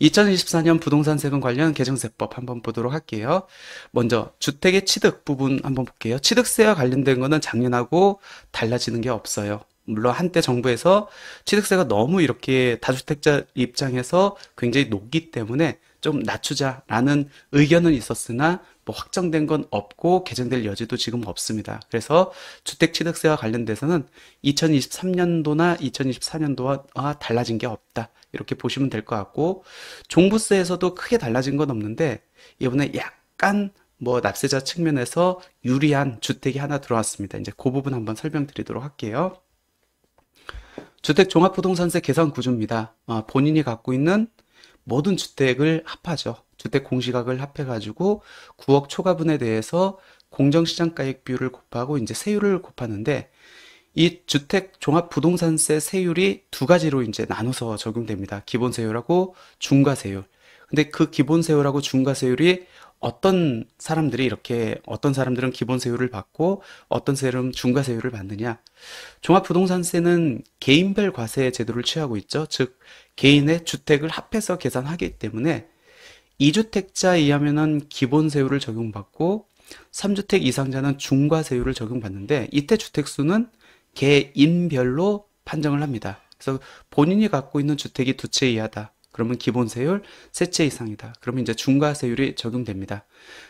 2024년 부동산 세금 관련 개정세법 한번 보도록 할게요. 먼저 주택의 취득 부분 한번 볼게요. 취득세와 관련된 거는 작년하고 달라지는 게 없어요. 물론 한때 정부에서 취득세가 너무 이렇게 다주택자 입장에서 굉장히 높기 때문에 좀 낮추자라는 의견은 있었으나 뭐 확정된 건 없고 개정될 여지도 지금 없습니다. 그래서 주택 취득세와 관련돼서는 2023년도나 2024년도와 달라진 게 없다. 이렇게 보시면 될 것 같고, 종부세에서도 크게 달라진 건 없는데 이번에 약간 뭐 납세자 측면에서 유리한 주택이 하나 들어왔습니다. 이제 그 부분 한번 설명드리도록 할게요. 주택 종합부동산세 계산 구조입니다. 본인이 갖고 있는 모든 주택을 합하죠. 주택 공시가격을 합해가지고 9억 초과분에 대해서 공정시장가액 비율을 곱하고 이제 세율을 곱하는데, 이 주택 종합부동산세 세율이 두 가지로 이제 나눠서 적용됩니다. 기본세율하고 중과세율. 근데 그 기본세율하고 중과세율이 어떤 사람들은 기본세율을 받고 어떤 사람은 중과세율을 받느냐. 종합부동산세는 개인별 과세 제도를 취하고 있죠. 즉, 개인의 주택을 합해서 계산하기 때문에 2주택자 이하면은 기본세율을 적용받고 3주택 이상자는 중과세율을 적용받는데, 이때 주택수는 개인별로 판정을 합니다. 그래서 본인이 갖고 있는 주택이 두 채 이하다. 그러면 기본세율 세 채 이상이다. 그러면 이제 중과세율이 적용됩니다.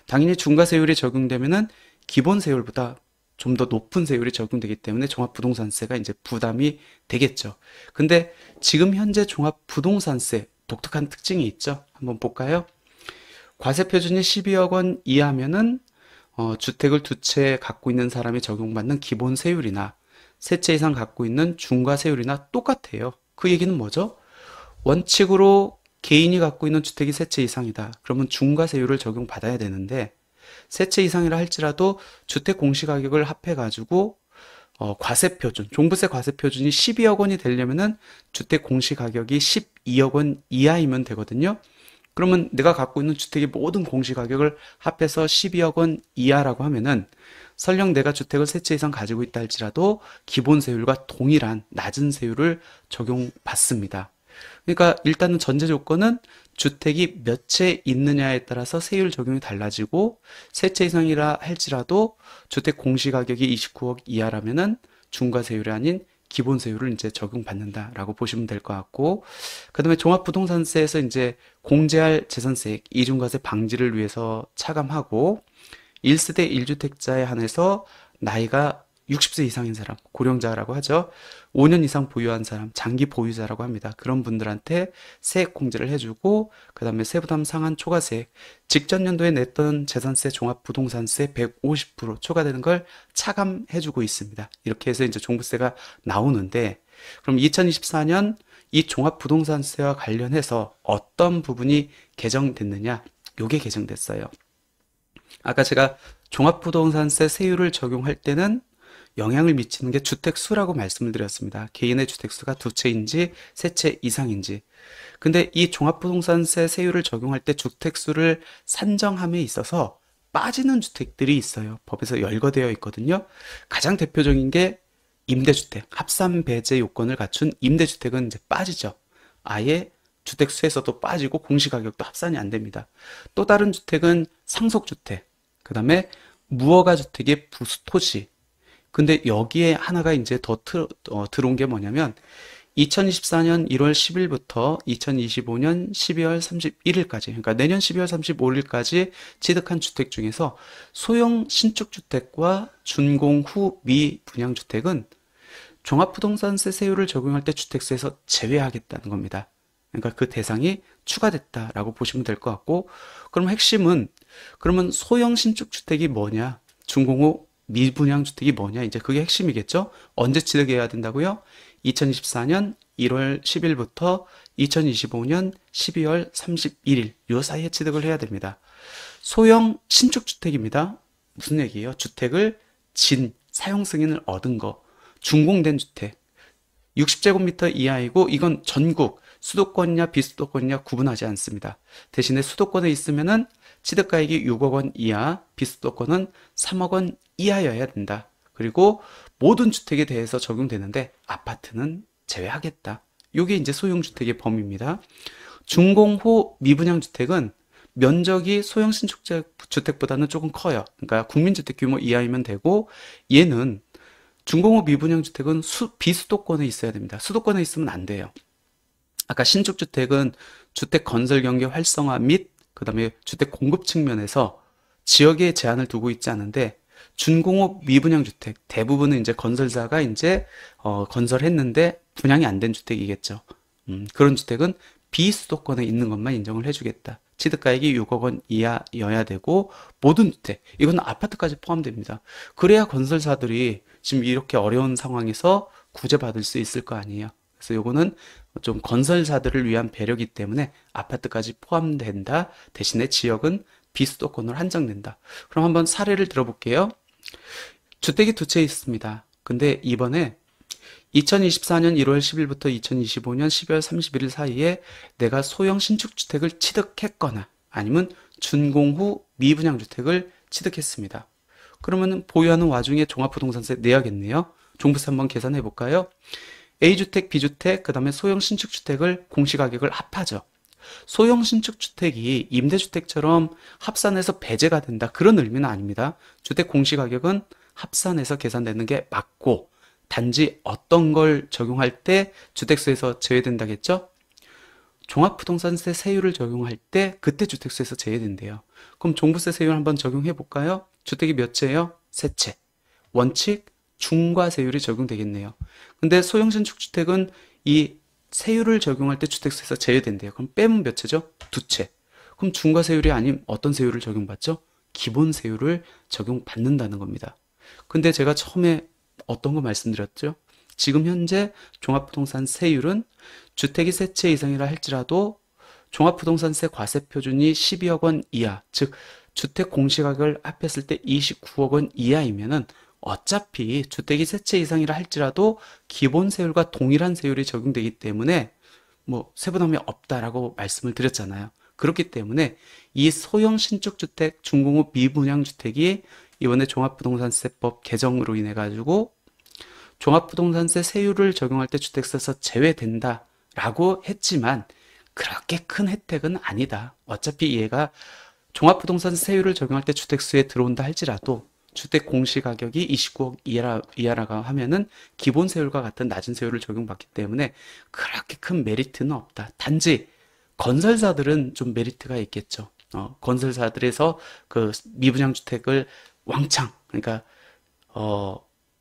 당연히 중과세율이 적용되면은 기본세율보다 좀 더 높은 세율이 적용되기 때문에 종합부동산세가 이제 부담이 되겠죠. 근데 지금 현재 종합부동산세 독특한 특징이 있죠. 한번 볼까요? 과세표준이 12억 원 이하면은 주택을 두 채 갖고 있는 사람이 적용받는 기본세율이나 세 채 이상 갖고 있는 중과세율이나 똑같아요. 그 얘기는 뭐죠? 원칙으로 개인이 갖고 있는 주택이 세 채 이상이다. 그러면 중과세율을 적용받아야 되는데, 세 채 이상이라 할지라도 주택 공시가격을 합해가지고 과세표준, 종부세 과세표준이 12억 원이 되려면은 주택 공시가격이 12억 원 이하이면 되거든요. 그러면 내가 갖고 있는 주택의 모든 공시가격을 합해서 12억 원 이하라고 하면은, 설령 내가 주택을 세 채 이상 가지고 있다 할지라도 기본세율과 동일한 낮은 세율을 적용받습니다. 그러니까 일단은 전제 조건은 주택이 몇 채 있느냐에 따라서 세율 적용이 달라지고, 세 채 이상이라 할지라도 주택 공시가격이 29억 이하라면은 중과세율이 아닌 기본세율을 이제 적용받는다라고 보시면 될 것 같고, 그다음에 종합부동산세에서 이제 공제할 재산세 이중과세 방지를 위해서 차감하고, 1세대 1주택자에 한해서 나이가 60세 이상인 사람, 고령자라고 하죠. 5년 이상 보유한 사람, 장기 보유자라고 합니다. 그런 분들한테 세액 공제를 해주고, 그 다음에 세부담 상한 초과세액, 직전 연도에 냈던 재산세 종합부동산세 150% 초과되는 걸 차감해주고 있습니다. 이렇게 해서 이제 종부세가 나오는데, 그럼 2024년 이 종합부동산세와 관련해서 어떤 부분이 개정됐느냐? 요게 개정됐어요. 아까 제가 종합부동산세 세율을 적용할 때는 영향을 미치는 게 주택수라고 말씀을 드렸습니다. 개인의 주택수가 두 채인지 세 채 이상인지. 근데 이 종합부동산세 세율을 적용할 때 주택수를 산정함에 있어서 빠지는 주택들이 있어요. 법에서 열거되어 있거든요. 가장 대표적인 게 임대주택, 합산 배제 요건을 갖춘 임대주택은 이제 빠지죠. 아예 주택수에서도 빠지고 공시가격도 합산이 안 됩니다. 또 다른 주택은 상속주택, 그 다음에 무허가 주택의 부수토지. 근데 여기에 하나가 이제 더 들어온 게 뭐냐면, 2024년 1월 10일부터 2025년 12월 31일까지, 그러니까 내년 12월 35일까지 취득한 주택 중에서 소형 신축주택과 준공 후 미분양주택은 종합부동산세 세율을 적용할 때 주택세에서 제외하겠다는 겁니다. 그러니까 그 대상이 추가됐다라고 보시면 될 것 같고, 그럼 핵심은, 그러면 소형 신축주택이 뭐냐? 준공 후 미분양 주택이 뭐냐? 이제 그게 핵심이겠죠? 언제 취득해야 된다고요? 2024년 1월 10일부터 2025년 12월 31일 요 사이에 취득을 해야 됩니다. 소형 신축주택입니다. 무슨 얘기예요? 주택을 사용 승인을 얻은 거. 준공된 주택. 60제곱미터 이하이고, 이건 전국 수도권이냐 비수도권이냐 구분하지 않습니다. 대신에 수도권에 있으면은 취득가액이 6억 원 이하, 비수도권은 3억 원 이하여야 된다. 그리고 모든 주택에 대해서 적용되는데 아파트는 제외하겠다. 이게 이제 소형주택의 범위입니다. 준공후 미분양 주택은 면적이 소형 신축 주택보다는 조금 커요. 그러니까 국민주택 규모 이하이면 되고, 얘는 준공후 미분양 주택은 비수도권에 있어야 됩니다. 수도권에 있으면 안 돼요. 아까 신축주택은 주택 건설 경계 활성화 및 그다음에 주택 공급 측면에서 지역에 제한을 두고 있지 않은데, 준공업 미분양 주택 대부분은 이제 건설사가 이제 건설했는데 분양이 안 된 주택이겠죠. 그런 주택은 비수도권에 있는 것만 인정을 해주겠다. 취득가액이 6억 원 이하여야 되고, 모든 주택, 이건 아파트까지 포함됩니다. 그래야 건설사들이 지금 이렇게 어려운 상황에서 구제받을 수 있을 거 아니에요. 그래서 요거는 좀 건설사들을 위한 배려이기 때문에 아파트까지 포함된다. 대신에 지역은 비수도권으로 한정된다. 그럼 한번 사례를 들어볼게요. 주택이 두 채 있습니다. 근데 이번에 2024년 1월 10일부터 2025년 12월 31일 사이에 내가 소형 신축주택을 취득했거나 아니면 준공후 미분양 주택을 취득했습니다. 그러면 보유하는 와중에 종합부동산세 내야겠네요. 종부세 한번 계산해 볼까요? A주택, B주택, 그 다음에 소형 신축주택을 공시가격을 합하죠. 소형 신축주택이 임대주택처럼 합산해서 배제가 된다. 그런 의미는 아닙니다. 주택 공시가격은 합산해서 계산되는 게 맞고, 단지 어떤 걸 적용할 때 주택수에서 제외된다겠죠? 종합부동산세 세율을 적용할 때 그때 주택수에서 제외된대요. 그럼 종부세 세율 한번 적용해 볼까요? 주택이 몇 채예요? 세 채. 원칙 중과세율이 적용되겠네요. 근데 소형 신축주택은 이 세율을 적용할 때 주택수에서 제외된대요. 그럼 빼면 몇 채죠? 두 채. 그럼 중과세율이 아닌 어떤 세율을 적용받죠? 기본세율을 적용받는다는 겁니다. 근데 제가 처음에 어떤 거 말씀드렸죠? 지금 현재 종합부동산 세율은 주택이 세 채 이상이라 할지라도 종합부동산세 과세표준이 12억 원 이하, 즉 주택 공시가격을 합했을 때 29억 원 이하이면은 어차피 주택이 세 채 이상이라 할지라도 기본 세율과 동일한 세율이 적용되기 때문에 뭐 세분함이 없다라고 말씀을 드렸잖아요. 그렇기 때문에 이 소형 신축주택, 준공업 미분양 주택이 이번에 종합부동산세법 개정으로 인해 가지고 종합부동산세 세율을 적용할 때 주택세에서 제외된다라고 했지만 그렇게 큰 혜택은 아니다. 어차피 얘가 종합부동산 세율을 적용할 때 주택수에 들어온다 할지라도 주택 공시가격이 29억 이하라고 하면은 기본 세율과 같은 낮은 세율을 적용받기 때문에 그렇게 큰 메리트는 없다. 단지 건설사들은 좀 메리트가 있겠죠. 건설사들에서 그 미분양 주택을 왕창, 그러니까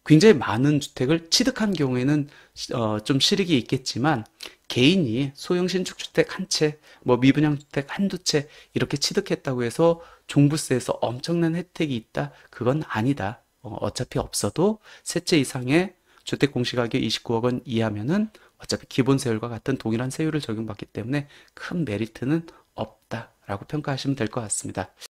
굉장히 많은 주택을 취득한 경우에는 좀 실익이 있겠지만, 개인이 소형 신축주택 한 채, 뭐 미분양 주택 한두 채 이렇게 취득했다고 해서 종부세에서 엄청난 혜택이 있다? 그건 아니다. 어차피 없어도 세 채 이상의 주택 공시가격 29억 원 이하면은 어차피 기본 세율과 같은 동일한 세율을 적용받기 때문에 큰 메리트는 없다라고 평가하시면 될 것 같습니다.